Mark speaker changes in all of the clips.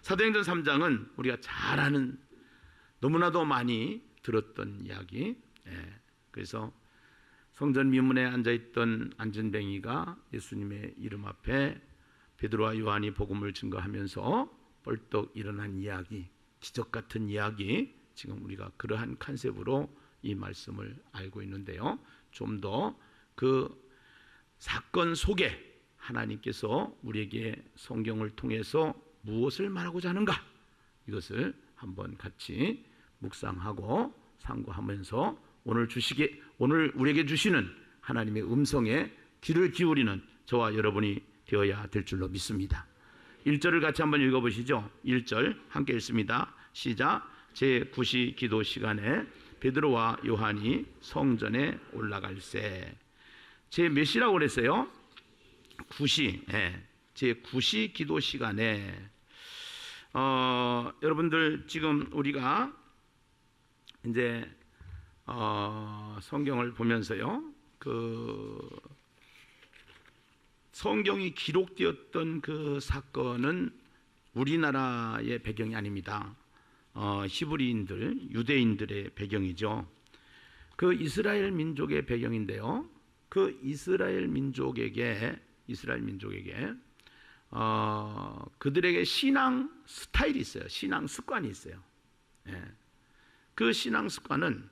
Speaker 1: 사도행전 3장은 우리가 잘 아는, 너무나도 많이 들었던 이야기. 그래서 성전 미문에 앉아있던 안전뱅이가 예수님의 이름 앞에 베드로와 요한이 복음을 증거하면서 벌떡 일어난 이야기, 기적 같은 이야기, 지금 우리가 그러한 컨셉으로 이 말씀을 알고 있는데요. 좀 더 그 사건 속에 하나님께서 우리에게 성경을 통해서 무엇을 말하고자 하는가, 이것을 한번 같이 묵상하고 상고하면서 오늘 우리에게 주시는 하나님의 음성에 귀를 기울이는 저와 여러분이 되어야 될 줄로 믿습니다. 1절을 같이 한번 읽어보시죠. 1절 함께 읽습니다. 시작. 제9시 기도 시간에 베드로와 요한이 성전에 올라갈새. 제 몇 시라고 그랬어요? 9시. 제9시 기도 시간에 여러분들 지금 우리가 이제 성경을 보면서요, 그 성경이 기록되었던 그 사건은 우리나라의 배경이 아닙니다. 히브리인들, 유대인들의 배경이죠. 그 이스라엘 민족의 배경인데요. 그 이스라엘 민족에게 그들에게 신앙 스타일이 있어요. 신앙 습관이 있어요. 그 신앙 습관은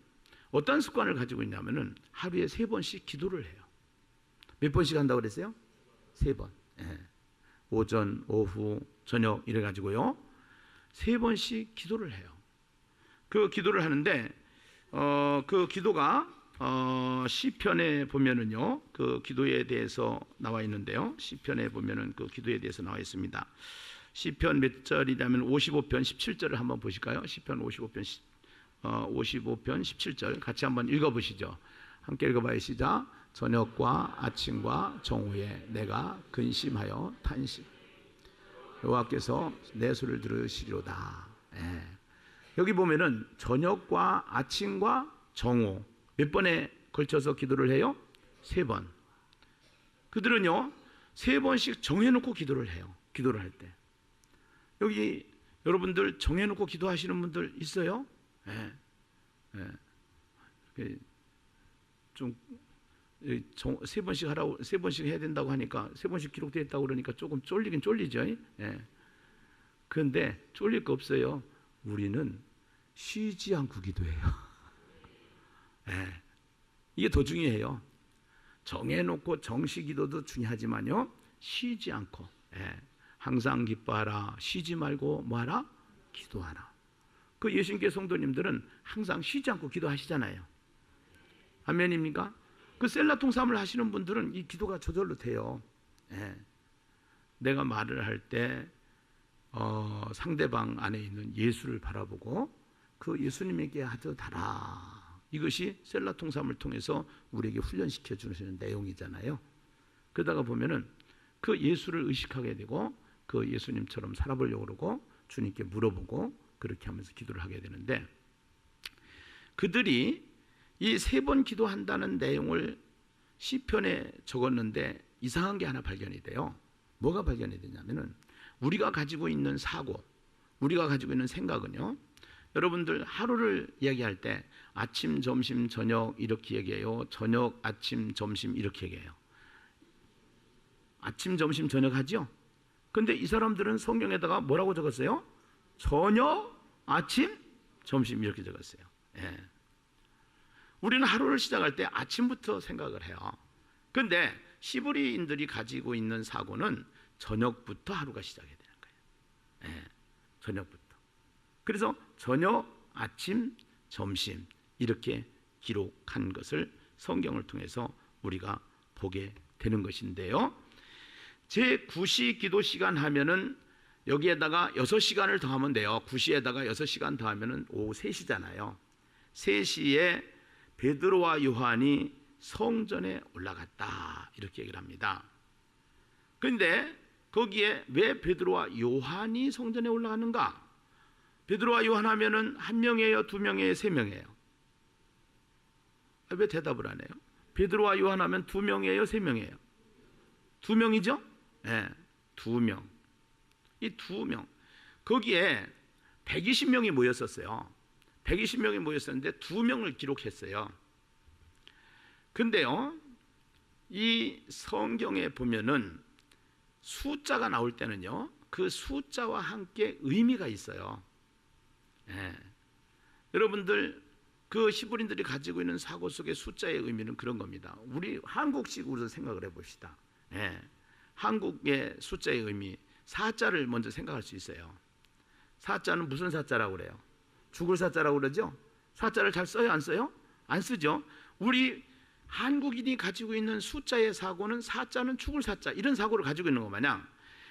Speaker 1: 어떤 습관을 가지고 있냐면은 하루에 3번씩 기도를 해요. 몇 번씩 한다고 그랬어요? 3번. 오전, 오후, 저녁 이래 가지고요. 3번씩 기도를 해요. 그 기도를 하는데 그 기도가 시편에 보면은요, 그 기도에 대해서 나와 있는데요. 시편에 보면은 그 기도에 대해서 나와 있습니다. 시편 몇 절이냐면 55편 17절을 한번 보실까요? 시편 55편 17절 같이 한번 읽어보시죠. 함께 읽어봐요. 시작. 저녁과 아침과 정오에 내가 근심하여 탄식, 여호와께서 내 소리를 들으시리로다. 여기 보면은 저녁과 아침과 정오 몇 번에 걸쳐서 기도를 해요? 3번. 그들은요 3번씩 정해놓고 기도를 해요. 기도를 할 때. 여기 여러분들 정해놓고 기도하시는 분들 있어요? 좀 3번씩 하라고, 3번씩 해야 된다고 하니까 3번씩 기록되어 있다고 그러니까 조금 쫄리긴 쫄리죠. 그런데 쫄릴 거 없어요. 우리는 쉬지 않고 기도해요. 이게 더 중요해요. 정해놓고 정시 기도도 중요하지만요, 쉬지 않고, 항상 기뻐하라, 쉬지 말고 뭐하라? 기도하라. 그 예수님께 성도님들은 항상 쉬지 않고 기도하시잖아요. 아멘입니까? 그 셀라통삼을 하시는 분들은 이 기도가 저절로 돼요. 내가 말을 할 때 상대방 안에 있는 예수를 바라보고 그 예수님에게 하듯하라. 이것이 셀라통삼을 통해서 우리에게 훈련시켜 주시는 내용이잖아요. 그러다가 보면은 그 예수를 의식하게 되고 그 예수님처럼 살아보려고 그러고 주님께 물어보고 그렇게 하면서 기도를 하게 되는데, 그들이 이 3번 기도한다는 내용을 시편에 적었는데 이상한 게 하나 발견이 돼요. 뭐가 발견이 되냐면은 우리가 가지고 있는 사고, 우리가 가지고 있는 생각은요, 여러분들 하루를 이야기할 때 아침, 점심, 저녁 이렇게 얘기해요. 저녁, 아침, 점심 이렇게 얘기해요. 아침, 점심, 저녁 하죠? 근데 이 사람들은 성경에다가 뭐라고 적었어요? 저녁, 아침, 점심 이렇게 적었어요. 우리는 하루를 시작할 때 아침부터 생각을 해요. 그런데 히브리인들이 가지고 있는 사고는 저녁부터 하루가 시작이 되는 거예요. 저녁부터. 그래서 저녁, 아침, 점심 이렇게 기록한 것을 성경을 통해서 우리가 보게 되는 것인데요. 제9시 기도 시간 하면은 여기에다가 6시간을 더하면 돼요. 9시에다가 6시간 더하면은 오후 3시잖아요. 3시에 베드로와 요한이 성전에 올라갔다 이렇게 얘기를 합니다. 그런데 거기에 왜 베드로와 요한이 성전에 올라가는가? 베드로와 요한 하면은 1명이에요, 2명이에요, 3명이에요? 왜 대답을 안 해요? 베드로와 요한 하면 2명이에요, 3명이에요? 2명이죠? 네, 2명. 이 2명. 거기에 120명이 모였었어요. 120명이 모였었는데 2명을 기록했어요. 근데요, 이 성경에 보면은 숫자가 나올 때는요, 그 숫자와 함께 의미가 있어요. 예. 여러분들, 그 히브리인들이 가지고 있는 사고 속의 숫자의 의미는 그런 겁니다. 우리 한국식으로 생각을 해봅시다. 예. 한국의 숫자의 의미, 사자를 먼저 생각할 수 있어요. 사자는 무슨 사자라고 그래요? 죽을 사자라고 그러죠? 사자를 잘 써요, 안 써요? 안 쓰죠. 우리 한국인이 가지고 있는 숫자의 사고는 사자는 죽을 사자, 이런 사고를 가지고 있는 것 마냥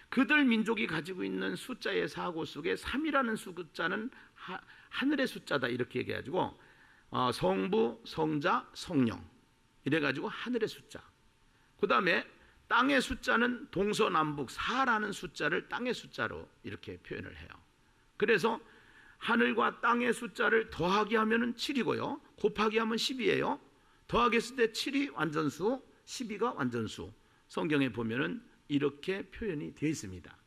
Speaker 1: 그들 민족이 가지고 있는 숫자의 사고 속에 3이라는 숫자는 하늘의 숫자다, 이렇게 얘기해가지고 성부, 성자, 성령, 이래가지고 하늘의 숫자. 그 다음에 땅의 숫자는 동서남북 4라는 숫자를 땅의 숫자로 이렇게 표현을 해요. 그래서 하늘과 땅의 숫자를 더하기 하면 7이고요, 곱하기 하면 10이에요. 더하기 했을 때 7이 완전수, 12가 완전수. 성경에 보면은 이렇게 표현이 되어 있습니다.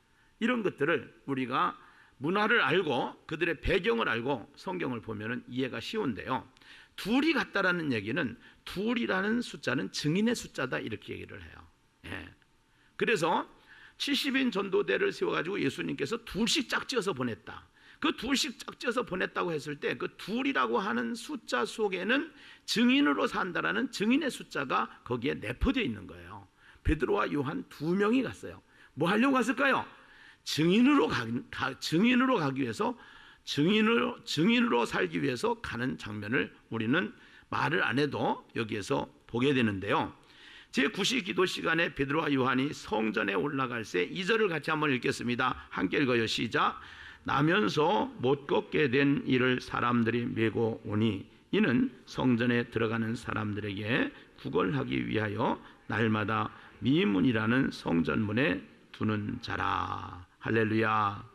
Speaker 1: 이런 것들을 우리가 문화를 알고 그들의 배경을 알고 성경을 보면은 이해가 쉬운데요. 둘이 같다라는 얘기는, 둘이라는 숫자는 증인의 숫자다, 이렇게 얘기를 해요. 예. 그래서 70인 전도대를 세워가지고 예수님께서 둘씩 짝지어서 보냈다. 그 둘씩 짝지어서 보냈다고 했을 때 그 둘이라고 하는 숫자 속에는 증인으로 산다라는 증인의 숫자가 거기에 내포되어 있는 거예요. 베드로와 요한 2명이 갔어요. 뭐 하려고 갔을까요? 증인으로 가기 위해서, 증인으로 살기 위해서 가는 장면을 우리는 말을 안 해도 여기에서 보게 되는데요. 제9시 기도 시간에 베드로와 요한이 성전에 올라갈 때 2절을 같이 한번 읽겠습니다. 함께 읽어요. 시작. 나면서 못 걷게 된 이를 사람들이 메고 오니 이는 성전에 들어가는 사람들에게 구걸하기 위하여 날마다 미문이라는 성전문에 두는 자라. 할렐루야.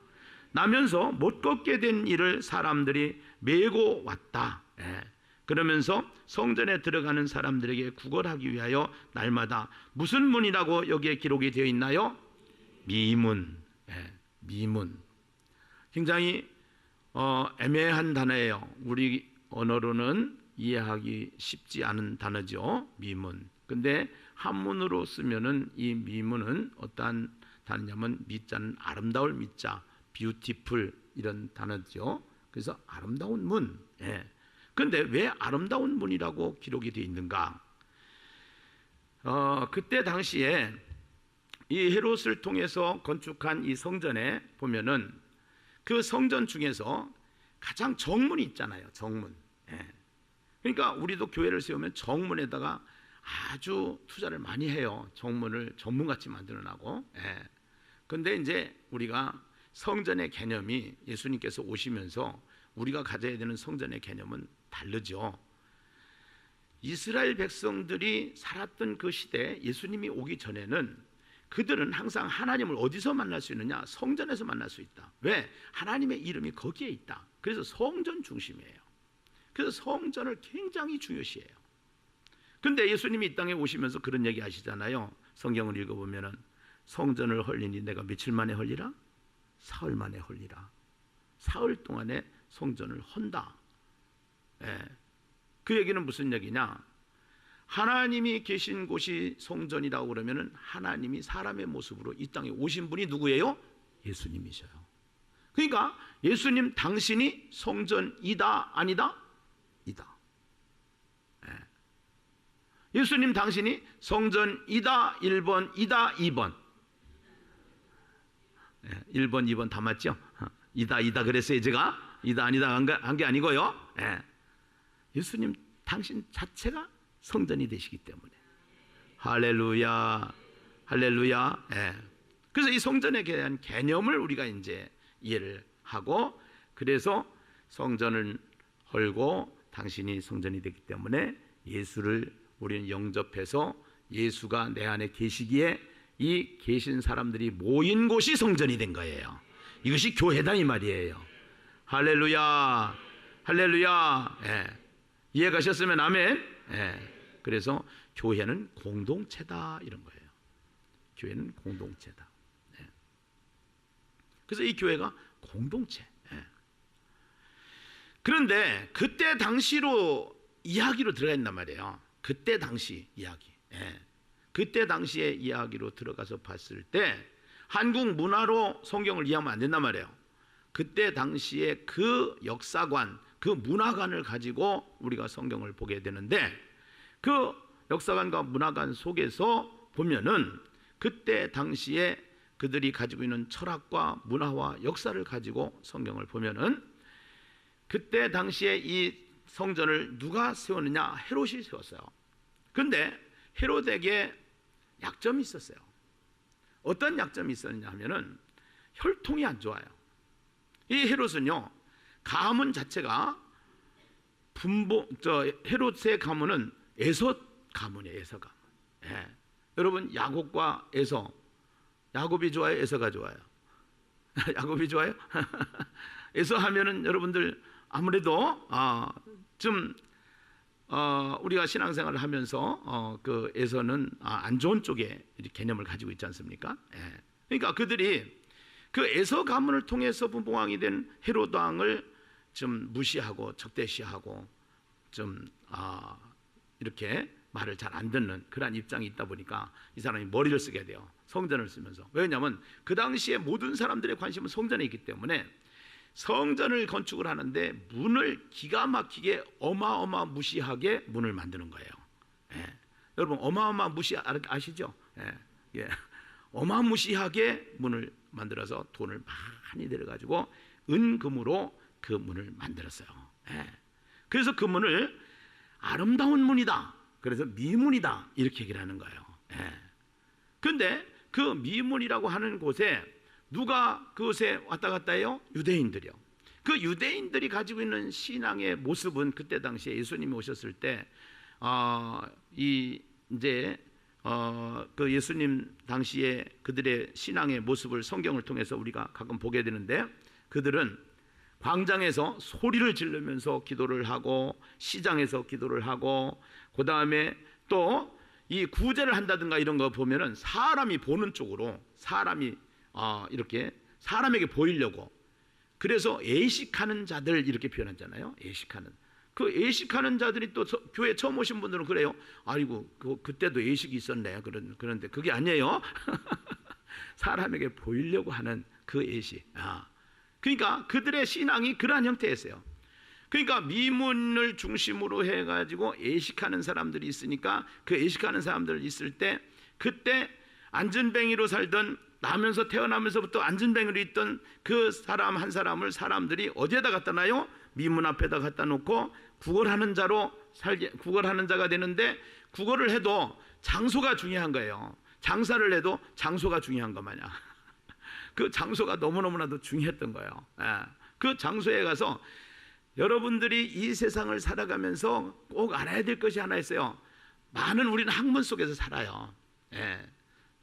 Speaker 1: 나면서 못 걷게 된 이를 사람들이 메고 왔다. 예. 그러면서 성전에 들어가는 사람들에게 구걸하기 위하여 날마다 무슨 문이라고 여기에 기록이 되어 있나요? 미문. 예. 미문. 굉장히 애매한 단어예요. 우리 언어로는 이해하기 쉽지 않은 단어죠. 미문. 근데 한문으로 쓰면은 이 미문은 어떠한 단어냐면, 미자는 아름다울 미자, beautiful, 이런 단어죠. 그래서 아름다운 문. 예. 그런데 왜 아름다운 문이라고 기록이 되어 있는가? 그때 당시에 이 헤롯을 통해서 건축한 이 성전에 보면은 그 성전 중에서 가장 정문이 있잖아요. 정문. 예. 그러니까 우리도 교회를 세우면 정문에다가 아주 투자를 많이 해요. 정문을 전문같이 만들어나고. 예. 근데 이제 우리가 성전의 개념이 예수님께서 오시면서 우리가 가져야 되는 성전의 개념은 다르죠. 이스라엘 백성들이 살았던 그 시대, 예수님이 오기 전에는 그들은 항상 하나님을 어디서 만날 수 있느냐? 성전에서 만날 수 있다. 왜? 하나님의 이름이 거기에 있다. 그래서 성전 중심이에요. 그래서 성전을 굉장히 중요시해요. 근데 예수님이 이 땅에 오시면서 그런 얘기 하시잖아요. 성경을 읽어보면은 성전을 헐리니 내가 며칠 만에 헐리라? 사흘 만에 헐리라. 사흘 동안에 성전을 헌다. 예. 그 얘기는 무슨 얘기냐? 하나님이 계신 곳이 성전이라고 그러면은 하나님이 사람의 모습으로 이 땅에 오신 분이 누구예요? 예수님이셔요. 그러니까 예수님 당신이 성전이다, 아니다? 이다. 예. 예수님 당신이 성전이다 1번, 이다 2번. 예. 1번, 2번 다 맞죠? 이다, 이다 그랬어요 제가. 이다, 아니다 한 게 아니고요. 예. 예수님 당신 자체가 성전이 되시기 때문에. 할렐루야, 할렐루야. 예. 그래서 이 성전에 대한 개념을 우리가 이제 이해를 하고, 그래서 성전을 헐고 당신이 성전이 되기 때문에 예수를 우리는 영접해서 예수가 내 안에 계시기에 이 계신 사람들이 모인 곳이 성전이 된 거예요. 이것이 교회다 이 말이에요. 할렐루야, 할렐루야. 예. 이해 가셨으면 아멘. 예. 그래서 교회는 공동체다 이런 거예요. 교회는 공동체다. 예. 그래서 이 교회가 공동체. 예. 그런데 그때 당시로 이야기로 들어가 있단 말이에요. 그때 당시 이야기. 예. 그때 당시의 이야기로 들어가서 봤을 때 한국 문화로 성경을 이해하면 안 된단 말이에요. 그때 당시에 그 역사관, 그 문화관을 가지고 우리가 성경을 보게 되는데, 그 역사관과 문화관 속에서 보면은 그때 당시에 그들이 가지고 있는 철학과 문화와 역사를 가지고 성경을 보면은, 그때 당시에 이 성전을 누가 세웠느냐? 헤롯이 세웠어요. 그런데 헤롯에게 약점이 있었어요. 어떤 약점이 있었냐 하면은 혈통이 안 좋아요. 이 헤롯은요, 가문 자체가 헤롯의 가문은 에서 가문이에요. 에서 가문. 예. 여러분, 야곱과 에서, 야곱이 좋아요? 에서가 좋아요? 야곱이 좋아요? 에서 하면은 여러분들 아무래도 우리가 신앙생활을 하면서 그 에서는 안 좋은 쪽의 개념을 가지고 있지 않습니까? 예. 그러니까 그들이 그 에서 가문을 통해서 분봉왕이 된 헤롯 왕을 좀 무시하고 적대시하고 좀 이렇게 말을 잘 안 듣는 그러한 입장이 있다 보니까 이 사람이 머리를 쓰게 돼요. 성전을 쓰면서. 왜냐하면 그 당시에 모든 사람들의 관심은 성전에 있기 때문에 성전을 건축을 하는데 문을 기가 막히게 어마어마무시하게 문을 만드는 거예요. 예. 여러분, 어마어마무시 아시죠? 예. 예. 어마무시하게 문을 만들어서 돈을 많이 들여가지고 은금으로 그 문을 만들었어요. 예. 그래서 그 문을 아름다운 문이다, 그래서 미문이다, 이렇게 얘기를 하는 거예요. 그런데 그 미문이라고 하는 곳에 누가 그곳에 왔다 갔다 해요? 유대인들이요. 그 유대인들이 가지고 있는 신앙의 모습은 그때 당시에 예수님이 오셨을 때 그 예수님 당시에 그들의 신앙의 모습을 성경을 통해서 우리가 가끔 보게 되는데, 그들은 광장에서 소리를 지르면서 기도를 하고 시장에서 기도를 하고, 그 다음에 또 이 구제를 한다든가 이런 거 보면은 사람이 보는 쪽으로, 사람이 이렇게 사람에게 보이려고, 그래서 애식하는 자들 이렇게 표현하잖아요. 애식하는. 그 애식하는 자들이 또 교회 처음 오신 분들은 그래요. 아이고, 그때도 애식이 있었네. 그런데 그게 아니에요. 사람에게 보이려고 하는 그 애식. 그러니까 그들의 신앙이 그러한 형태였어요. 그러니까 미문을 중심으로 해가지고 애식하는 사람들이 있으니까, 그 애식하는 사람들 있을 때, 그때 안전뱅이로 살던, 나면서 태어나면서부터 안전뱅이로 있던 그 사람 한 사람을 사람들이 어디에다 갖다 놔요? 미문 앞에다 갖다 놓고 구걸하는 자가 되는데, 구걸을 해도 장소가 중요한 거예요. 장사를 해도 장소가 중요한 거 마냥. 그 장소가 너무너무나도 중요했던 거예요. 그 장소에 가서 여러분들이 이 세상을 살아가면서 꼭 알아야 될 것이 하나 있어요. 많은 우리는 학문 속에서 살아요.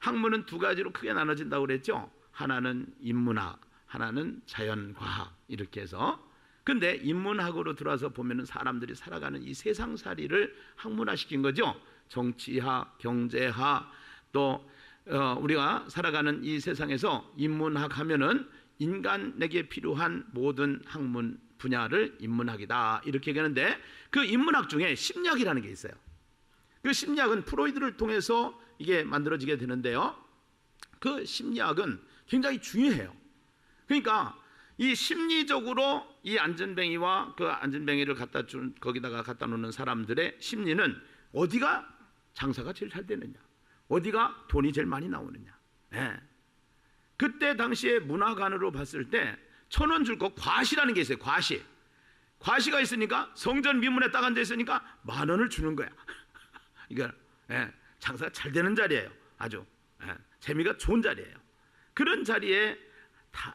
Speaker 1: 학문은 두 가지로 크게 나눠진다고 그랬죠. 하나는 인문학, 하나는 자연과학, 이렇게 해서. 근데 인문학으로 들어와서 보면은 사람들이 살아가는 이 세상살이를 학문화시킨 거죠. 정치학, 경제학, 또 우리가 살아가는 이 세상에서 인문학 하면은 인간에게 필요한 모든 학문 분야를 인문학이다, 이렇게 얘기하는데, 그 인문학 중에 심리학이라는 게 있어요. 그 심리학은 프로이드를 통해서 이게 만들어지게 되는데요, 그 심리학은 굉장히 중요해요. 그러니까 이 심리적으로 이 안전뱅이와 그 안전뱅이를 거기다가 갖다 놓는 사람들의 심리는 어디가 장사가 제일 잘 되느냐, 어디가 돈이 제일 많이 나오느냐. 그때 당시에 문화관으로 봤을 때 1,000원 줄 거 과시라는 게 있어요. 과시가 있으니까, 성전 미문에 딱 앉아 있으니까 10,000원을 주는 거야. 이거 장사가 잘 되는 자리예요. 아주 재미가 좋은 자리예요. 그런 자리에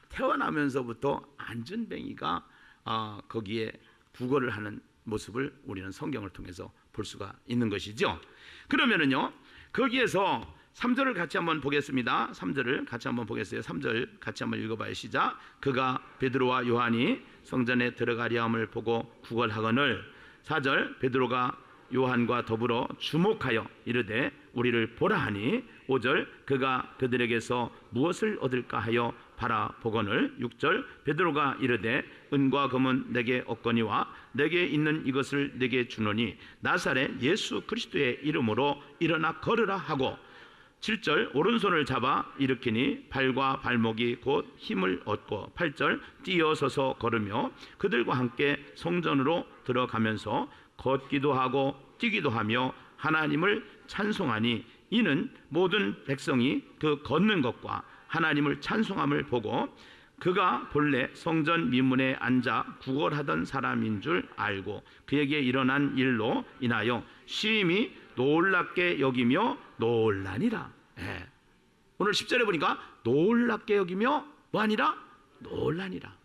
Speaker 1: 태어나면서부터 안전뱅이가 거기에 구걸을 하는 모습을 우리는 성경을 통해서 볼 수가 있는 것이죠. 그러면은요, 거기에서 3절을 같이 한번 보겠습니다. 3절을 같이 한번 보겠어요. 3절 같이 한번 읽어봐요. 시작. 그가 베드로와 요한이 성전에 들어가려 함을 보고 구걸하거늘. 4절. 베드로가 요한과 더불어 주목하여 이르되 우리를 보라 하니 5절 그가 그들에게서 무엇을 얻을까 하여 바라보거늘 6절 베드로가 이르되 은과 금은 내게 없거니와 내게 있는 이것을 내게 주노니 나사렛 예수 그리스도의 이름으로 일어나 걸으라 하고 7절 오른손을 잡아 일으키니 발과 발목이 곧 힘을 얻고 8절 뛰어서서 걸으며 그들과 함께 성전으로 들어가면서 걷기도 하고 뛰기도 하며 하나님을 찬송하니 이는 모든 백성이 그 걷는 것과 하나님을 찬송함을 보고 그가 본래 성전 미문에 앉아 구걸하던 사람인 줄 알고 그에게 일어난 일로 인하여 심히 놀랍게 여기며 놀라니라. 오늘 10절에 보니까 놀랍게 여기며 뭐하니라? 놀라니라.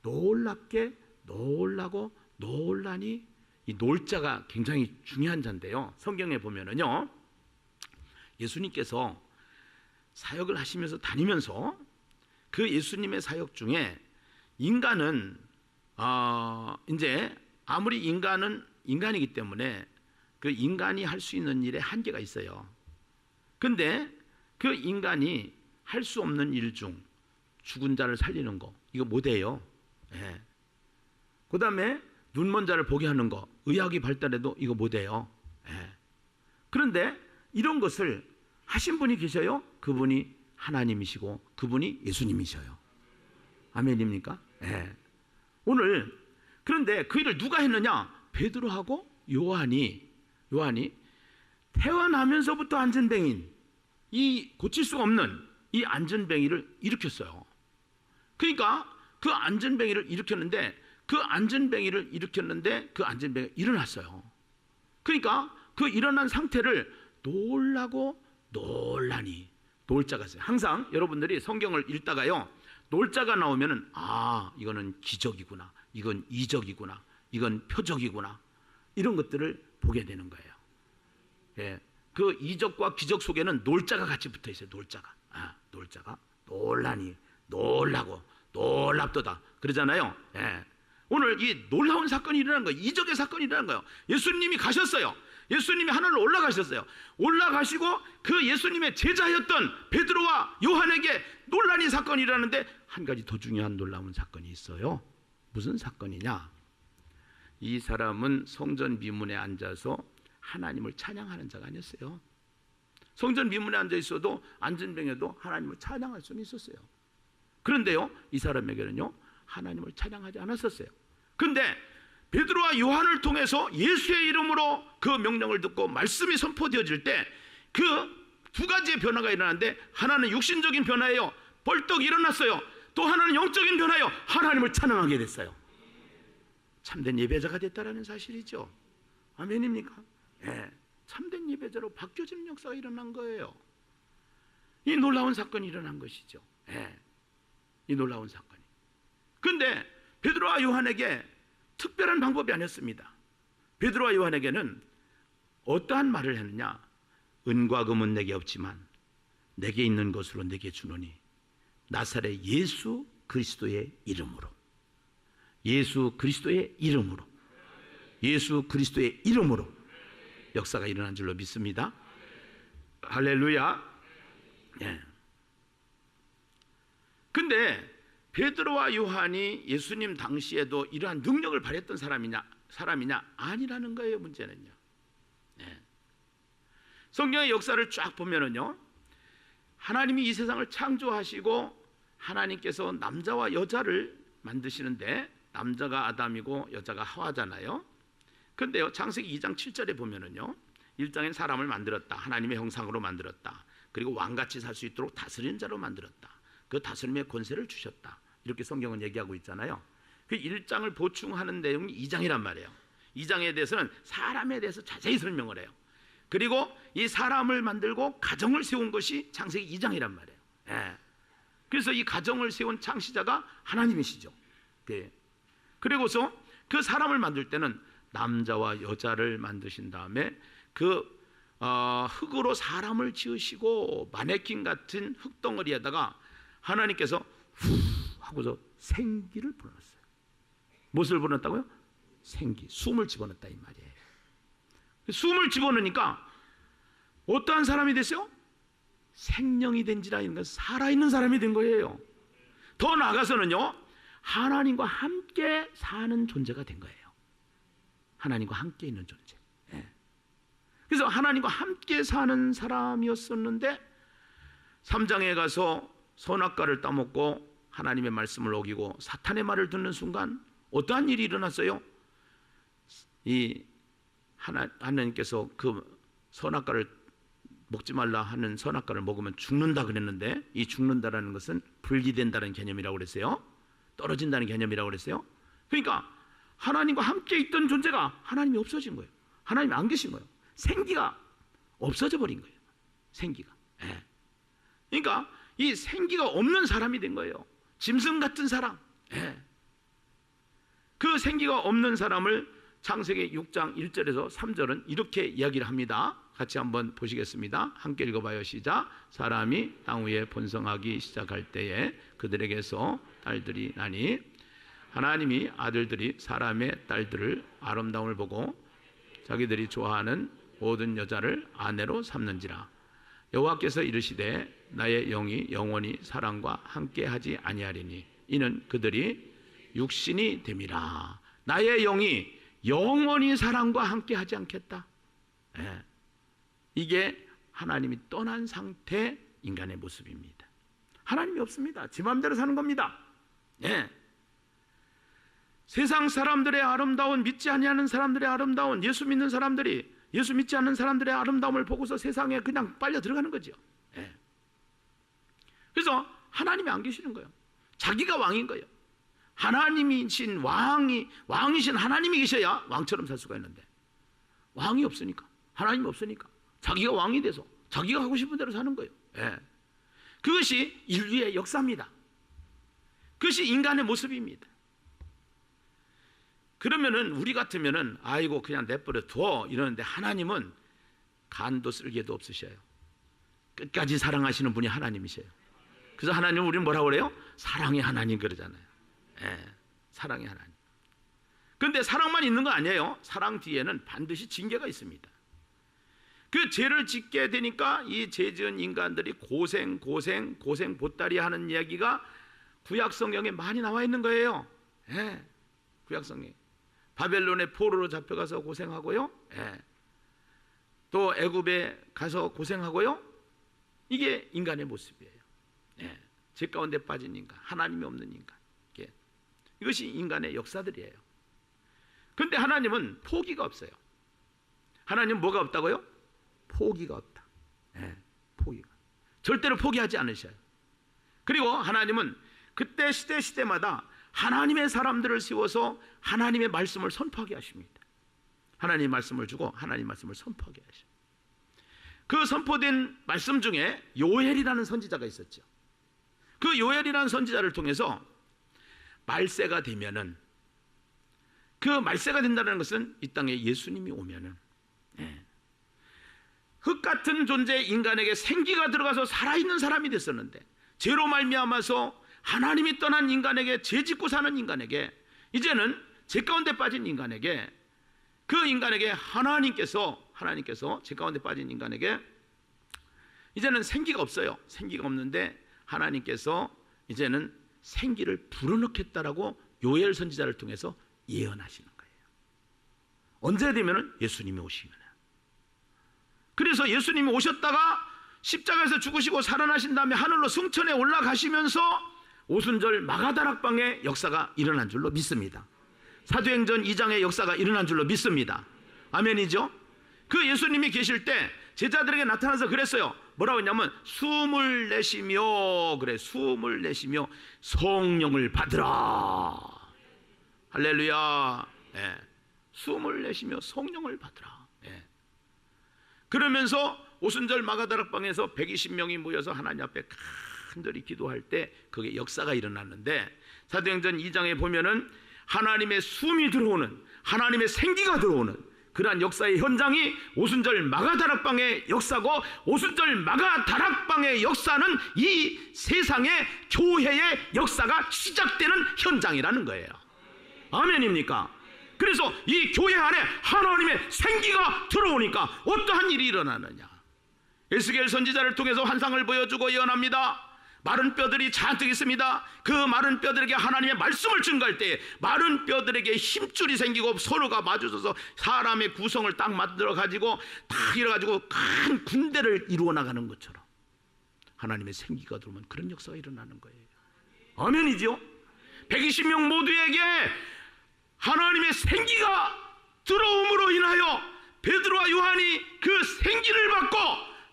Speaker 1: 놀랍게 놀라고 놀라니, 이 놀자가 굉장히 중요한 자인데요, 성경에 보면은요 예수님께서 사역을 하시면서 다니면서 그 예수님의 사역 중에 인간은 이제 아무리 인간은 인간이기 때문에 그 인간이 할 수 있는 일에 한계가 있어요. 근데 그 인간이 할 수 없는 일 중 죽은 자를 살리는 거, 이거 못해요. 그 다음에 눈먼 자를 보게 하는 거, 의학이 발달해도 이거 못해요. 그런데 이런 것을 하신 분이 계셔요. 그분이 하나님이시고 그분이 예수님이셔요. 아멘입니까? 오늘 그런데 그 일을 누가 했느냐? 베드로하고 요한이 태어나면서부터 안전뱅인, 이 고칠 수가 없는 이 안전뱅이를 일으켰어요. 그러니까 그 안전뱅이를 일으켰는데 그 안전뱅이가 일어났어요. 그러니까 그 일어난 상태를 놀라고 놀라니, 놀자가 있어요. 항상 여러분들이 성경을 읽다가요 놀자가 나오면은 이거는 기적이구나, 이건 이적이구나, 이건 표적이구나, 이런 것들을 보게 되는 거예요. 그 이적과 기적 속에는 놀자가 같이 붙어 있어요. 놀자가 놀라니, 놀라고 놀랍도다 그러잖아요. 오늘 이 놀라운 사건이 일어난 거예요. 이적의 사건이 일어난 거예요. 예수님이 가셨어요. 예수님이 하늘로 올라가셨어요. 올라가시고 그 예수님의 제자였던 베드로와 요한에게 놀라는 사건이 일어나는데 한 가지 더 중요한 놀라운 사건이 있어요. 무슨 사건이냐? 이 사람은 성전 미문에 앉아서 하나님을 찬양하는 자가 아니었어요. 성전 미문에 앉아 있어도 안전병에도 하나님을 찬양할 수는 있었어요. 그런데요 이 사람에게는요 하나님을 찬양하지 않았었어요. 근데 베드로와 요한을 통해서 예수의 이름으로 그 명령을 듣고 말씀이 선포되어질 때 그 두 가지의 변화가 일어나는데, 하나는 육신적인 변화예요. 벌떡 일어났어요. 또 하나는 영적인 변화예요. 하나님을 찬양하게 됐어요. 참된 예배자가 됐다라는 사실이죠. 아멘입니까? 참된 예배자로 바뀌어지는 역사가 일어난 거예요. 이 놀라운 사건이 일어난 것이죠. 이 놀라운 사건이. 그런데 베드로와 요한에게 특별한 방법이 아니었습니다. 베드로와 요한에게는 어떠한 말을 했느냐? 은과 금은 내게 없지만 내게 있는 것으로 내게 주노니 나사렛 예수 그리스도의 이름으로, 예수 그리스도의 이름으로, 예수 그리스도의 이름으로 역사가 일어난 줄로 믿습니다. 할렐루야. 근데 베드로와 요한이 예수님 당시에도 이러한 능력을 발휘했던 사람이냐? 아니라는 거예요. 문제는요. 성경의 역사를 쫙 보면은요, 하나님이 이 세상을 창조하시고 하나님께서 남자와 여자를 만드시는데 남자가 아담이고 여자가 하와잖아요. 그런데요 창세기 2장 7절에 보면은요 1장엔 사람을 만들었다. 하나님의 형상으로 만들었다. 그리고 왕같이 살 수 있도록 다스리는 자로 만들었다. 그 다스림의 권세를 주셨다. 이렇게 성경은 얘기하고 있잖아요. 그 1장을 보충하는 내용이 2장이란 말이에요. 2장에 대해서는 사람에 대해서 자세히 설명을 해요. 그리고 이 사람을 만들고 가정을 세운 것이 창세기 2장이란 말이에요. 그래서 이 가정을 세운 창시자가 하나님이시죠. 그리고서 그 사람을 만들 때는 남자와 여자를 만드신 다음에 그 흙으로 사람을 지으시고 마네킹 같은 흙덩어리에다가 하나님께서 후 하고서 생기를 불어넣었어요. 무엇을 불어넣었다고요? 생기, 숨을 집어넣었다 이 말이에요. 숨을 집어넣으니까 어떠한 사람이 됐어요? 생명이 된지라, 이런 건 살아있는 사람이 된 거예요. 더 나아가서는요, 하나님과 함께 사는 존재가 된 거예요. 하나님과 함께 있는 존재. 그래서 하나님과 함께 사는 사람이었었는데 3장에 가서 선악과를 따먹고 하나님의 말씀을 어기고 사탄의 말을 듣는 순간 어떠한 일이 일어났어요? 하나님께서 그 선악과를 먹지 말라 하는 선악과를 먹으면 죽는다 그랬는데, 이 죽는다라는 것은 분리된다는 개념이라고 그랬어요. 떨어진다는 개념이라고 그랬어요. 그러니까 하나님과 함께 있던 존재가 하나님이 없어진 거예요. 하나님이 안 계신 거예요. 생기가 없어져 버린 거예요. 생기가. 그러니까 이 생기가 없는 사람이 된 거예요. 짐승 같은 사람. 그 생기가 없는 사람을 창세기 6장 1절에서 3절은 이렇게 이야기를 합니다. 같이 한번 보시겠습니다. 함께 읽어봐요. 시작. 사람이 땅 위에 번성하기 시작할 때에 그들에게서 딸들이 나니 하나님이 아들들이 사람의 딸들을 아름다움을 보고 자기들이 좋아하는 모든 여자를 아내로 삼는지라. 여호와께서 이르시되 나의 영이 영원히 사람과 함께하지 아니하리니 이는 그들이 육신이 됨이라. 나의 영이 영원히 사람과 함께하지 않겠다. 이게 하나님이 떠난 상태 인간의 모습입니다. 하나님이 없습니다. 지 마음대로 사는 겁니다. 세상 사람들의 아름다운, 믿지 아니하는 사람들의 아름다운, 예수 믿는 사람들이 예수 믿지 않는 사람들의 아름다움을 보고서 세상에 그냥 빨려 들어가는 거죠. 그래서 하나님이 안 계시는 거예요. 자기가 왕인 거예요. 하나님이신 왕이신 하나님이 계셔야 왕처럼 살 수가 있는데 왕이 없으니까, 하나님이 없으니까 자기가 왕이 돼서 자기가 하고 싶은 대로 사는 거예요. 그것이 인류의 역사입니다. 그것이 인간의 모습입니다. 그러면은 우리 같으면은 아이고 그냥 내버려 둬 이러는데, 하나님은 간도 쓸개도 없으셔요. 끝까지 사랑하시는 분이 하나님이셔요. 그래서 하나님은 우리는 뭐라고 그래요? 사랑의 하나님 그러잖아요. 사랑의 하나님. 그런데 사랑만 있는 거 아니에요. 사랑 뒤에는 반드시 징계가 있습니다. 그 죄를 짓게 되니까 이 죄 지은 인간들이 고생 보따리 하는 이야기가 구약 성경에 많이 나와 있는 거예요. 구약 성경에 바벨론의 포로로 잡혀가서 고생하고요, 또 애굽에 가서 고생하고요. 이게 인간의 모습이에요. 죄 가운데 빠진 인간, 하나님이 없는 인간. 이것이 인간의 역사들이에요. 그런데 하나님은 포기가 없어요. 하나님은 뭐가 없다고요? 포기가 없다. 포기가. 절대로 포기하지 않으셔요. 그리고 하나님은 그때 시대마다 하나님의 사람들을 세워서 하나님의 말씀을 선포하게 하십니다. 하나님의 말씀을 주고 하나님의 말씀을 선포하게 하십니다. 그 선포된 말씀 중에 요엘이라는 선지자가 있었죠. 그 요엘이라는 선지자를 통해서 말세가 되면은, 그 말세가 된다는 것은 이 땅에 예수님이 오면은 흙 같은 존재 인간에게 생기가 들어가서 살아있는 사람이 됐었는데, 죄로 말미암아서 하나님이 떠난 인간에게, 죄 짓고 사는 인간에게, 이제는 죄 가운데 빠진 인간에게, 그 인간에게 하나님께서 죄 가운데 빠진 인간에게 이제는 생기가 없어요. 생기가 없는데 하나님께서 이제는 생기를 불어넣겠다라고 요엘 선지자를 통해서 예언하시는 거예요. 언제 되면은 예수님이 오시면. 그래서 예수님이 오셨다가 십자가에서 죽으시고 살아나신 다음에 하늘로 승천해 올라가시면서 오순절 마가다락방의 역사가 일어난 줄로 믿습니다. 사도행전 2장의 역사가 일어난 줄로 믿습니다. 아멘이죠? 그 예수님이 계실 때 제자들에게 나타나서 그랬어요. 뭐라고 했냐면 숨을 내쉬며, 숨을 내쉬며 성령을 받으라. 할렐루야. 숨을 내쉬며 성령을 받으라. 그러면서 오순절 마가다락방에서 120명이 모여서 하나님 앞에 간절히 기도할 때 그게 역사가 일어났는데, 사도행전 2장에 보면은 하나님의 숨이 들어오는, 하나님의 생기가 들어오는 그러한 역사의 현장이 오순절 마가다락방의 역사고, 오순절 마가다락방의 역사는 이 세상의 교회의 역사가 시작되는 현장이라는 거예요. 아멘입니까? 그래서 이 교회 안에 하나님의 생기가 들어오니까 어떠한 일이 일어나느냐. 에스겔 선지자를 통해서 환상을 보여주고 예언합니다. 마른 뼈들이 잔뜩 있습니다. 그 마른 뼈들에게 하나님의 말씀을 증거할 때 마른 뼈들에게 힘줄이 생기고 서로가 마주쳐서 사람의 구성을 딱 만들어 가지고 다 이뤄가지고 큰 군대를 이루어 나가는 것처럼 하나님의 생기가 들어오면 그런 역사가 일어나는 거예요. 아멘이죠. 120명 모두에게 하나님의 생기가 들어옴으로 인하여 베드로와 요한이 그 생기를 받고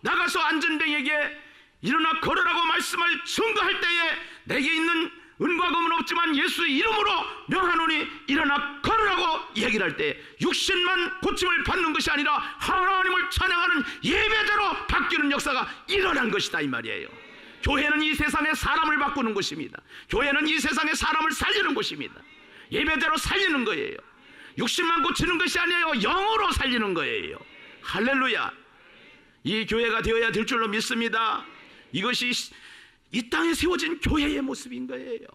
Speaker 1: 나가서 안전뱅이에게 일어나 걸으라고 말씀을 증거할 때에 내게 있는 은과 금은 없지만 예수 이름으로 명하노니 일어나 걸으라고 얘기를 할 때 육신만 고침을 받는 것이 아니라 하나님을 찬양하는 예배자로 바뀌는 역사가 일어난 것이다 이 말이에요. 교회는 이 세상의 사람을 바꾸는 것입니다. 교회는 이 세상의 사람을 살리는 것입니다. 예배자로 살리는 거예요. 육신만 고치는 것이 아니에요. 영으로 살리는 거예요. 할렐루야. 이 교회가 되어야 될 줄로 믿습니다. 이것이 이 땅에 세워진 교회의 모습인 거예요.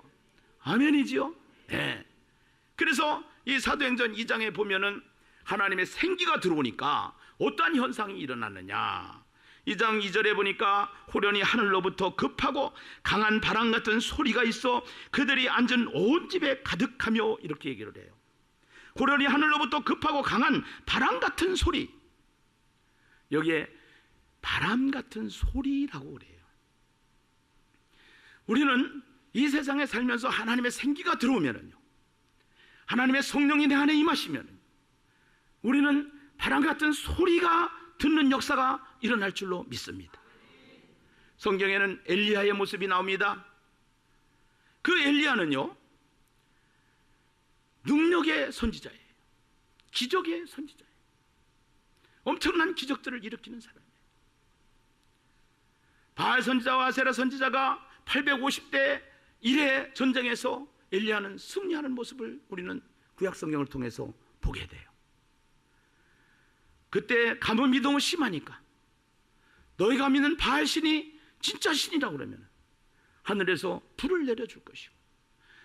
Speaker 1: 아멘이지요? 네. 그래서 이 사도행전 2장에 보면은 하나님의 생기가 들어오니까 어떠한 현상이 일어났느냐. 2장 2절에 보니까 호련히 하늘로부터 급하고 강한 바람 같은 소리가 있어 그들이 앉은 온 집에 가득하며 이렇게 얘기를 해요. 호련히 하늘로부터 급하고 강한 바람 같은 소리. 여기에 바람 같은 소리라고 그래요. 우리는 이 세상에 살면서 하나님의 생기가 들어오면은요, 하나님의 성령이 내 안에 임하시면 우리는 바람 같은 소리가 듣는 역사가 일어날 줄로 믿습니다. 성경에는 엘리야의 모습이 나옵니다. 그 엘리야는요 능력의 선지자예요. 기적의 선지자예요. 엄청난 기적들을 일으키는 사람이에요. 바알 선지자와 아세라 선지자가 850대 1의 전쟁에서 엘리야는 승리하는 모습을 우리는 구약 성경을 통해서 보게 돼요. 그때 가뭄이 너무 심하니까 너희가 믿는 바알 신이 진짜 신이라고 그러면 하늘에서 불을 내려줄 것이고,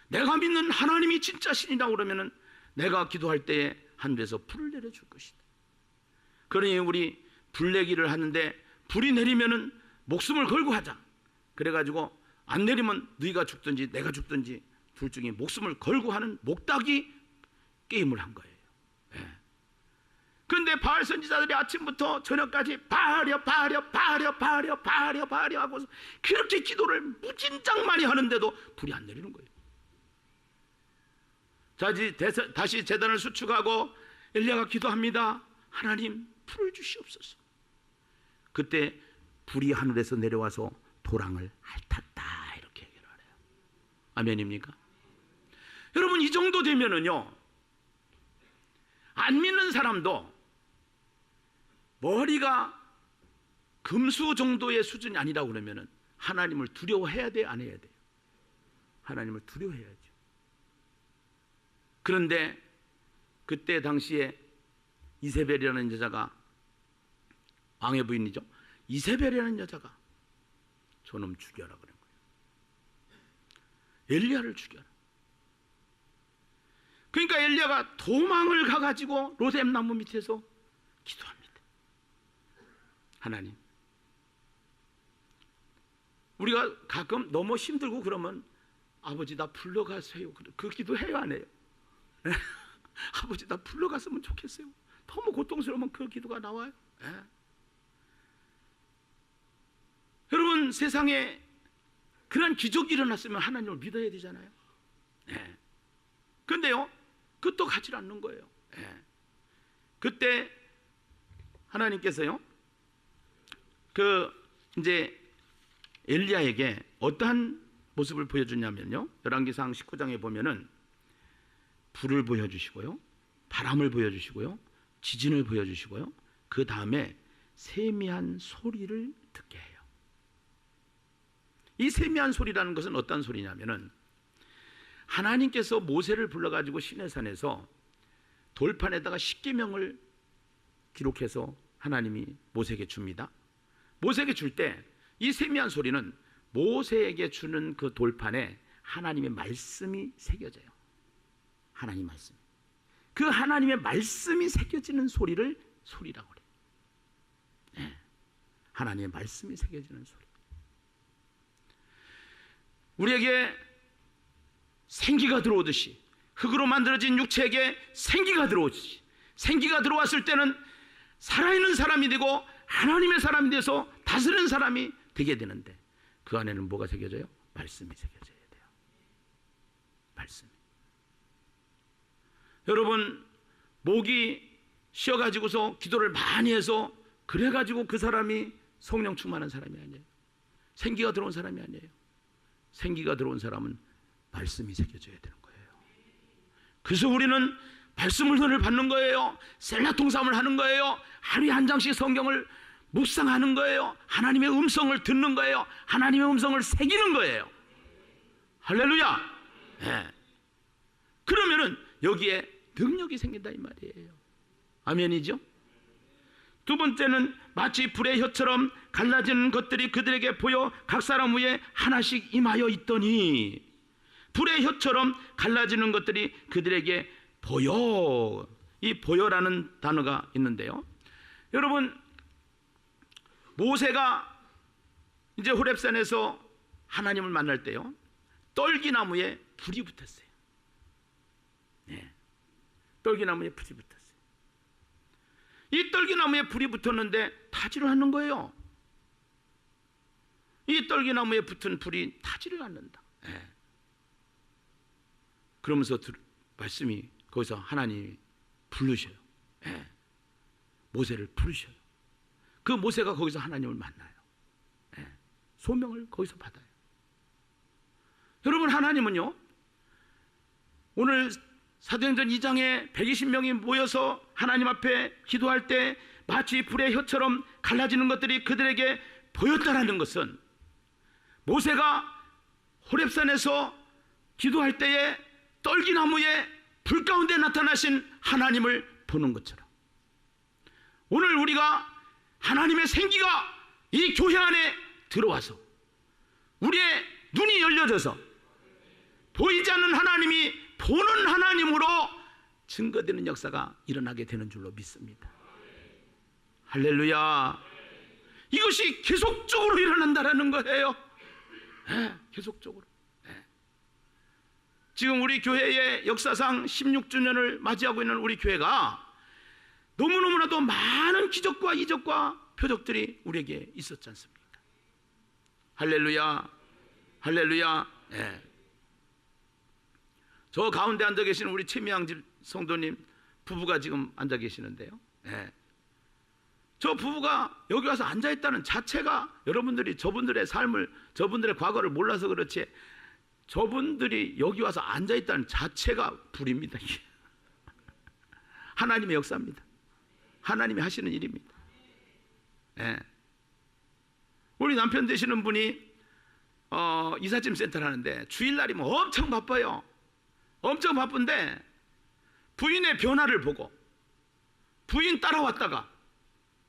Speaker 1: 내가 믿는 하나님이 진짜 신이라고 그러면 내가 기도할 때에 하늘에서 불을 내려줄 것이다. 그러니 우리 불 내기를 하는데 불이 내리면은 목숨을 걸고 하자. 그래가지고 안 내리면 너희가 죽든지 내가 죽든지 둘 중에 목숨을 걸고 하는 목닥이 게임을 한 거예요. 그런데 바알 선지자들이 아침부터 저녁까지 바알이여 바알이여 바알이여 바알이여 바알이여 바알이여 하고서 그렇게 기도를 무진장 많이 하는데도 불이 안 내리는 거예요. 다시 제단을 수축하고 엘리야가 기도합니다. 하나님 불을 주시옵소서. 그때 불이 하늘에서 내려와서 도랑을 핥았다 이렇게 얘기를 해요. 아멘입니까? 여러분, 이 정도 되면은요 안 믿는 사람도 머리가 금수 정도의 수준이 아니라고 그러면은 하나님을 두려워해야 돼, 안 해야 돼요? 하나님을 두려워해야죠. 그런데 그때 당시에 이세벨이라는 여자가, 왕의 부인이죠, 이세벨이라는 여자가 저놈 죽여라 그런 거예요. 엘리야를 죽여라. 그러니까 엘리야가 도망을 가가지고 로뎀 나무 밑에서 기도합니다. 하나님, 우리가 가끔 너무 힘들고 그러면 아버지 나 불러가세요. 그 기도해요, 안 해요? 아버지 나 불러갔으면 좋겠어요. 너무 고통스러우면 그 기도가 나와요. 여러분, 세상에 그런 기적이 일어났으면 하나님을 믿어야 되잖아요. 그런데요 그것도 가지 않는 거예요. 그때 하나님께서요 이제 엘리야에게 어떠한 모습을 보여주냐면요, 열왕기상 19장에 보면은 불을 보여주시고요, 바람을 보여주시고요, 지진을 보여주시고요, 그 다음에 세미한 소리를 듣게 해요. 이 세미한 소리라는 것은 어떤 소리냐면은 하나님께서 모세를 불러가지고 시내산에서 돌판에다가 십계명을 기록해서 하나님이 모세에게 줍니다. 모세에게 줄 때 이 세미한 소리는 모세에게 주는 그 돌판에 하나님의 말씀이 새겨져요. 하나님 말씀. 그 하나님의 말씀이 새겨지는 소리를 소리라고 그래요. 네. 하나님의 말씀이 새겨지는 소리. 우리에게 생기가 들어오듯이, 흙으로 만들어진 육체에게 생기가 들어오듯이, 생기가 들어왔을 때는 살아있는 사람이 되고 하나님의 사람이 돼서 다스리는 사람이 되게 되는데, 그 안에는 뭐가 새겨져요? 말씀이 새겨져야 돼요. 말씀. 여러분, 목이 쉬어가지고서 기도를 많이 해서 그래가지고 그 사람이 성령 충만한 사람이 아니에요. 생기가 들어온 사람이 아니에요. 생기가 들어온 사람은 말씀이 새겨져야 되는 거예요. 그래서 우리는 말씀 훈련을 받는 거예요. 셀라 통삼을 하는 거예요. 하루에 한 장씩 성경을 묵상하는 거예요. 하나님의 음성을 듣는 거예요. 하나님의 음성을 새기는 거예요. 할렐루야. 네. 그러면은 여기에 능력이 생긴다 이 말이에요. 아멘이죠? 두 번째는 마치 불의 혀처럼 갈라지는 것들이 그들에게 보여 각 사람 위에 하나씩 임하여 있더니, 불의 혀처럼 갈라지는 것들이 그들에게 보여. 이 보여라는 단어가 있는데요, 여러분, 모세가 이제 호렙산에서 하나님을 만날 때요, 떨기나무에 불이 붙었어요. 네. 떨기나무에 불이 붙었어요. 이 떨기나무에 불이 붙었는데 타지를 않는 거예요. 이 떨기나무에 붙은 불이 타지를 않는다. 네. 그러면서 말씀이 거기서 하나님이 부르셔요. 네. 모세를 부르셔요. 그 모세가 거기서 하나님을 만나요. 네. 소명을 거기서 받아요. 여러분, 하나님은요, 오늘 사도행전 2장에 120명이 모여서 하나님 앞에 기도할 때 마치 불의 혀처럼 갈라지는 것들이 그들에게 보였다라는 것은, 모세가 호렙산에서 기도할 때에 떨기나무에 불 가운데 나타나신 하나님을 보는 것처럼, 오늘 우리가 하나님의 생기가 이 교회 안에 들어와서 우리의 눈이 열려져서 보이지 않는 하나님이 보는 하나님으로 증거되는 역사가 일어나게 되는 줄로 믿습니다. 할렐루야. 이것이 계속적으로 일어난다라는 거예요. 네, 계속적으로. 네. 지금 우리 교회의 역사상 16주년을 맞이하고 있는 우리 교회가 너무너무나도 많은 기적과 이적과 표적들이 우리에게 있었지 않습니까? 할렐루야. 할렐루야. 네. 저 가운데 앉아 계시는 우리 최미양 집 성도님 부부가 지금 앉아 계시는데요, 네. 저 부부가 여기 와서 앉아 있다는 자체가, 여러분들이 저분들의 삶을, 저분들의 과거를 몰라서 그렇지, 저분들이 여기 와서 앉아 있다는 자체가 불입니다. 하나님의 역사입니다. 하나님이 하시는 일입니다. 네. 우리 남편 되시는 분이 이삿짐 센터를 하는데 주일날이면 엄청 바빠요. 엄청 바쁜데 부인의 변화를 보고 부인 따라왔다가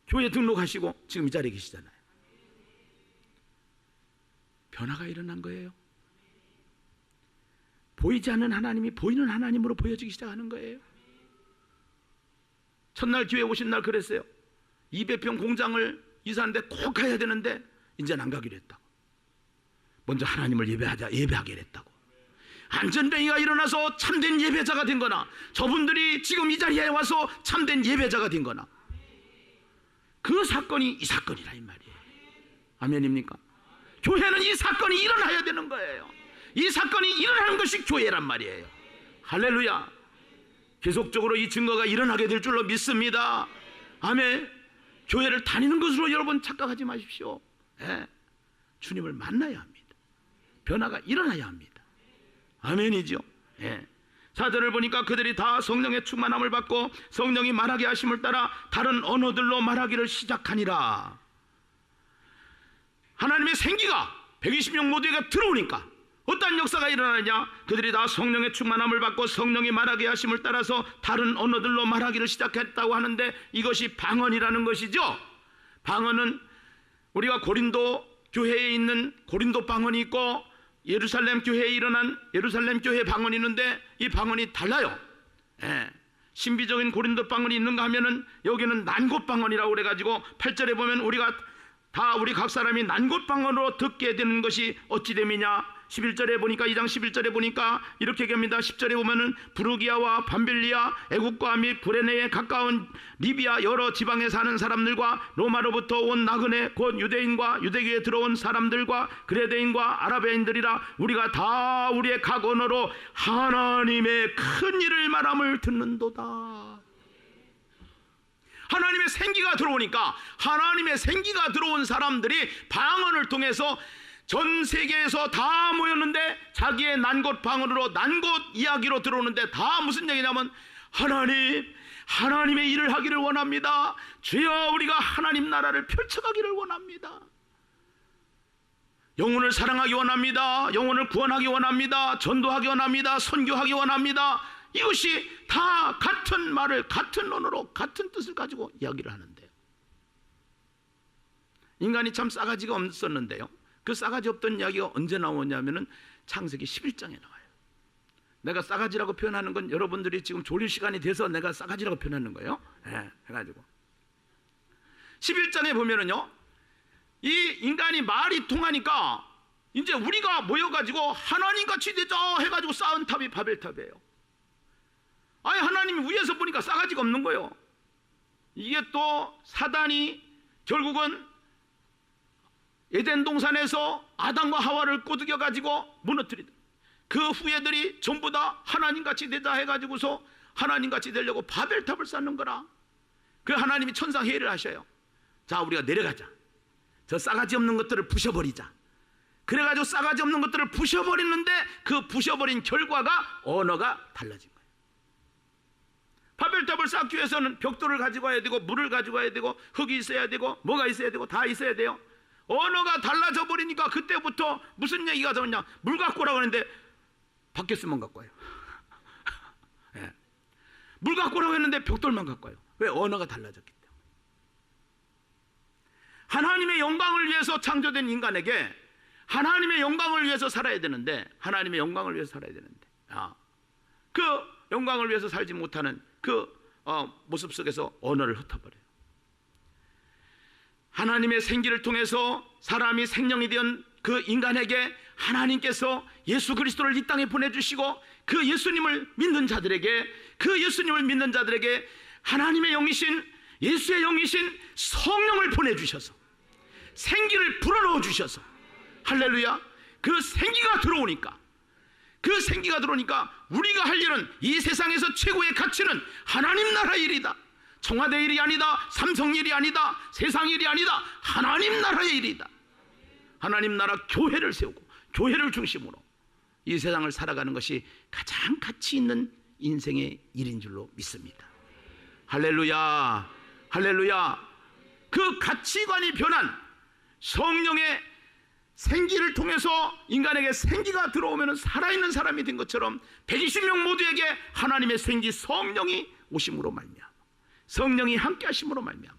Speaker 1: 교회 등록하시고 지금 이 자리에 계시잖아요. 변화가 일어난 거예요. 보이지 않는 하나님이 보이는 하나님으로 보여지기 시작하는 거예요. 첫날 교회 오신 날 그랬어요. 200평 공장을 이사하는데 꼭 가야 되는데 이제는 안 가기로 했다고. 먼저 하나님을 예배하기로 했다고. 안전뱅이가 일어나서 참된 예배자가 된 거나, 저분들이 지금 이 자리에 와서 참된 예배자가 된 거나, 그 사건이 이 사건이라 이 말이에요. 아멘입니까? 교회는 이 사건이 일어나야 되는 거예요. 이 사건이 일어나는 것이 교회란 말이에요. 할렐루야. 계속적으로 이 증거가 일어나게 될 줄로 믿습니다. 아멘. 교회를 다니는 것으로 여러분 착각하지 마십시오. 네. 주님을 만나야 합니다. 변화가 일어나야 합니다. 아멘이죠. 예. 사절을 보니까 그들이 다 성령의 충만함을 받고 성령이 말하게 하심을 따라 다른 언어들로 말하기를 시작하니라. 하나님의 생기가 120명 모두에게 들어오니까 어떤 역사가 일어나느냐? 그들이 다 성령의 충만함을 받고 성령이 말하게 하심을 따라서 다른 언어들로 말하기를 시작했다고 하는데, 이것이 방언이라는 것이죠. 방언은 우리가 고린도 교회에 있는 고린도 방언이 있고 예루살렘 교회에 일어난 예루살렘 교회 방언이 있는데 이 방언이 달라요. 예. 신비적인 고린도 방언이 있는가 하면은 여기는 난곳 방언이라고 그래가지고 8절에 보면 우리가 다 우리 각 사람이 난곳 방언으로 듣게 되는 것이 어찌 됨이냐. 11절에 보니까 2장 11절에 보니까 이렇게 얘기합니다. 10절에 보면은 부르기아와 밤빌리아, 애국과 및 구레네에 가까운 리비아 여러 지방에 사는 사람들과 로마로부터 온 나그네 곧 유대인과 유대교에 들어온 사람들과 그레데인과 아라베인들이라 우리가 다 우리의 각 언어로 하나님의 큰 일을 말함을 듣는도다. 하나님의 생기가 들어오니까 하나님의 생기가 들어온 사람들이 방언을 통해서 전 세계에서 다 모였는데 자기의 난곳 방언으로 난곳 이야기로 들어오는데 다 무슨 얘기냐면 하나님의 일을 하기를 원합니다. 주여 우리가 하나님 나라를 펼쳐가기를 원합니다. 영혼을 사랑하기 원합니다. 영혼을 구원하기 원합니다. 전도하기 원합니다. 선교하기 원합니다. 이것이 다 같은 말을 같은 언어로 같은 뜻을 가지고 이야기를 하는데요. 인간이 참 싸가지가 없었는데요, 그 싸가지 없던 이야기가 언제 나오냐면은 창세기 11장에 나와요. 내가 싸가지라고 표현하는 건 여러분들이 지금 졸릴 시간이 돼서 내가 싸가지라고 표현하는 거예요. 해가지고 11장에 보면은요, 이 인간이 말이 통하니까 이제 우리가 모여가지고 하나님같이 되자 해가지고 쌓은 탑이 바벨탑이에요. 아니 하나님이 위에서 보니까 싸가지가 없는 거예요. 이게 또 사단이 결국은 에덴 동산에서 아담과 하와를 꼬드겨 가지고 무너뜨리다. 그 후예들이 전부 다 하나님같이 되자 해가지고서 하나님같이 되려고 바벨탑을 쌓는 거라. 그 하나님이 천상 회의를 하셔요. 자, 우리가 내려가자. 저 싸가지 없는 것들을 부셔버리자. 그래가지고 싸가지 없는 것들을 부셔버리는데 그 부셔버린 결과가 언어가 달라진 거예요. 바벨탑을 쌓기 위해서는 벽돌을 가지고 와야 되고 물을 가지고 와야 되고 흙이 있어야 되고 뭐가 있어야 되고 다 있어야 돼요. 언어가 달라져 버리니까 그때부터 무슨 얘기가 나오냐, 물 갖고 오라고 하는데 바뀌었으면 갖고 와요. 네. 물 갖고 오라고 했는데 벽돌만 갖고 와요. 왜? 언어가 달라졌기 때문에. 하나님의 영광을 위해서 창조된 인간에게 하나님의 영광을 위해서 살아야 되는데, 하나님의 영광을 위해서 살아야 되는데 그 영광을 위해서 살지 못하는 그 모습 속에서 언어를 흩어버려요. 하나님의 생기를 통해서 사람이 생명이 된 그 인간에게 하나님께서 예수 그리스도를 이 땅에 보내주시고 그 예수님을 믿는 자들에게, 그 예수님을 믿는 자들에게 하나님의 영이신, 예수의 영이신 성령을 보내주셔서 생기를 불어넣어 주셔서, 할렐루야, 그 생기가 들어오니까, 그 생기가 들어오니까 우리가 할 일은 이 세상에서 최고의 가치는 하나님 나라의 일이다. 청와대 일이 아니다, 삼성 일이 아니다, 세상 일이 아니다, 하나님 나라의 일이다. 하나님 나라 교회를 세우고 교회를 중심으로 이 세상을 살아가는 것이 가장 가치 있는 인생의 일인 줄로 믿습니다. 할렐루야, 할렐루야. 그 가치관이 변한 성령의 생기를 통해서 인간에게 생기가 들어오면 살아있는 사람이 된 것처럼 120명 모두에게 하나님의 생기 성령이 오심으로 말미암아, 성령이 함께 하심으로 말미암아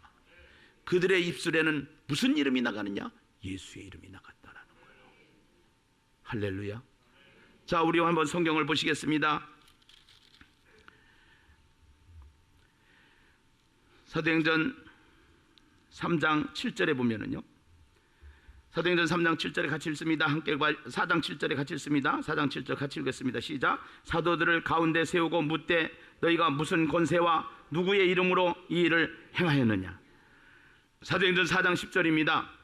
Speaker 1: 그들의 입술에는 무슨 이름이 나가느냐? 예수의 이름이 나갔다라는 거예요. 할렐루야. 자, 우리 한번 성경을 보시겠습니다. 사도행전 3장 7절에 보면은요, 사도행전 3장 7절에 같이 읽습니다. 함께 4장 7절에 같이 읽습니다. 4장 7절 같이 읽겠습니다. 시작. 사도들을 가운데 세우고 묻되 너희가 무슨 권세와 누구의 이름으로 이 일을 행하였느냐? 사도행전 4장 10절입니다.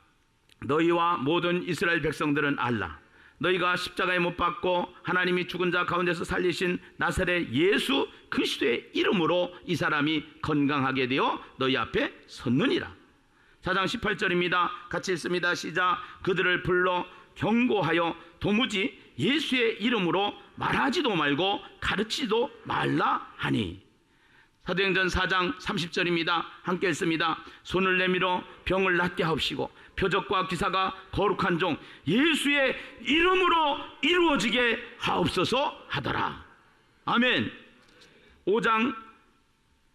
Speaker 1: 너희와 모든 이스라엘 백성들은 알라. 너희가 십자가에 못 박고 하나님이 죽은 자 가운데서 살리신 나사렛 예수 그리스도의 이름으로 이 사람이 건강하게 되어 너희 앞에 섰느니라. 4장 18절입니다. 같이 읽습니다. 시작. 그들을 불러 경고하여 도무지 예수의 이름으로 말하지도 말고 가르치지도 말라 하니. 사도행전 4장 30절입니다. 함께 읽습니다. 손을 내밀어 병을 낫게 하옵시고 표적과 기사가 거룩한 종 예수의 이름으로 이루어지게 하옵소서 하더라. 아멘. 5장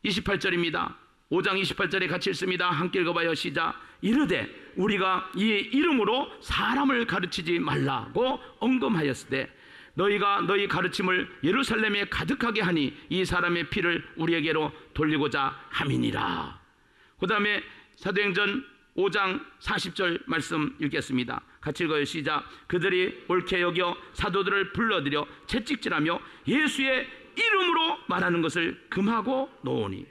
Speaker 1: 28절입니다. 5장 28절에 같이 읽습니다. 함께 읽어봐요. 시작. 이르되 우리가 이 이름으로 사람을 가르치지 말라고 언급하였을 때 너희가 너희 가르침을 예루살렘에 가득하게 하니 이 사람의 피를 우리에게로 돌리고자 함이니라. 그 다음에 사도행전 5장 40절 말씀 읽겠습니다. 같이 읽어요. 시작. 그들이 옳게 여겨 사도들을 불러들여 채찍질하며 예수의 이름으로 말하는 것을 금하고 놓으니.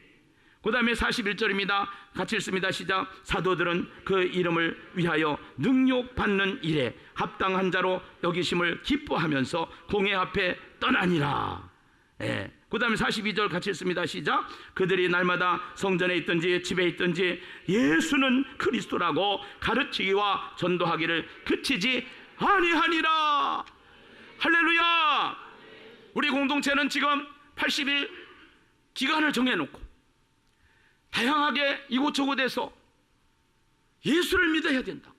Speaker 1: 그 다음에 41절입니다. 같이 읽습니다. 시작. 사도들은 그 이름을 위하여 능욕받는 일에 합당한 자로 여기심을 기뻐하면서 공회 앞에 떠나니라. 그 다음에 42절 같이 읽습니다. 시작. 그들이 날마다 성전에 있든지 집에 있든지 예수는 그리스도라고 가르치기와 전도하기를 그치지 아니하니라. 할렐루야. 우리 공동체는 지금 80일 기간을 정해놓고 다양하게 이곳저곳에서 예수를 믿어야 된다고.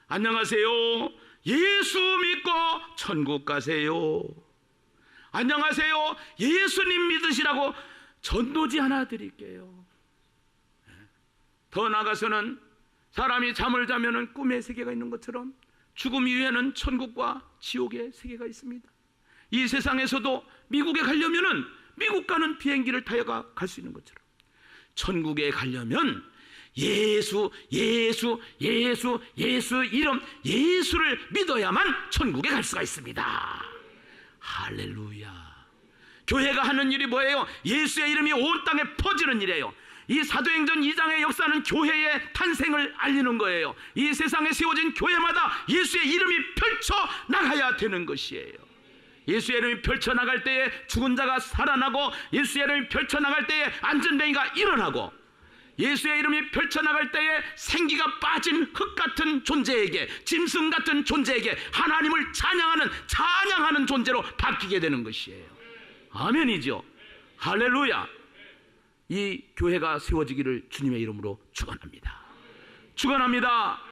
Speaker 1: 안녕하세요, 예수 믿고 천국 가세요. 안녕하세요, 예수님 믿으시라고 전도지 하나 드릴게요. 더 나아가서는 사람이 잠을 자면은 꿈의 세계가 있는 것처럼 죽음 이후에는 천국과 지옥의 세계가 있습니다. 이 세상에서도 미국에 가려면은 미국 가는 비행기를 타야 갈 수 있는 것처럼 천국에 가려면 예수 이름 예수를 믿어야만 천국에 갈 수가 있습니다. 할렐루야. 교회가 하는 일이 뭐예요? 예수의 이름이 온 땅에 퍼지는 일이에요. 이 사도행전 2장의 역사는 교회의 탄생을 알리는 거예요. 이 세상에 세워진 교회마다 예수의 이름이 펼쳐나가야 되는 것이에요. 예수의 이름이 펼쳐나갈 때에 죽은 자가 살아나고, 예수의 이름이 펼쳐나갈 때에 안전뱅이가 일어나고, 예수의 이름이 펼쳐나갈 때에 생기가 빠진 흙 같은 존재에게, 짐승 같은 존재에게 하나님을 찬양하는 존재로 바뀌게 되는 것이에요. 아멘이죠. 할렐루야. 이 교회가 세워지기를 주님의 이름으로 축원합니다. 축원합니다.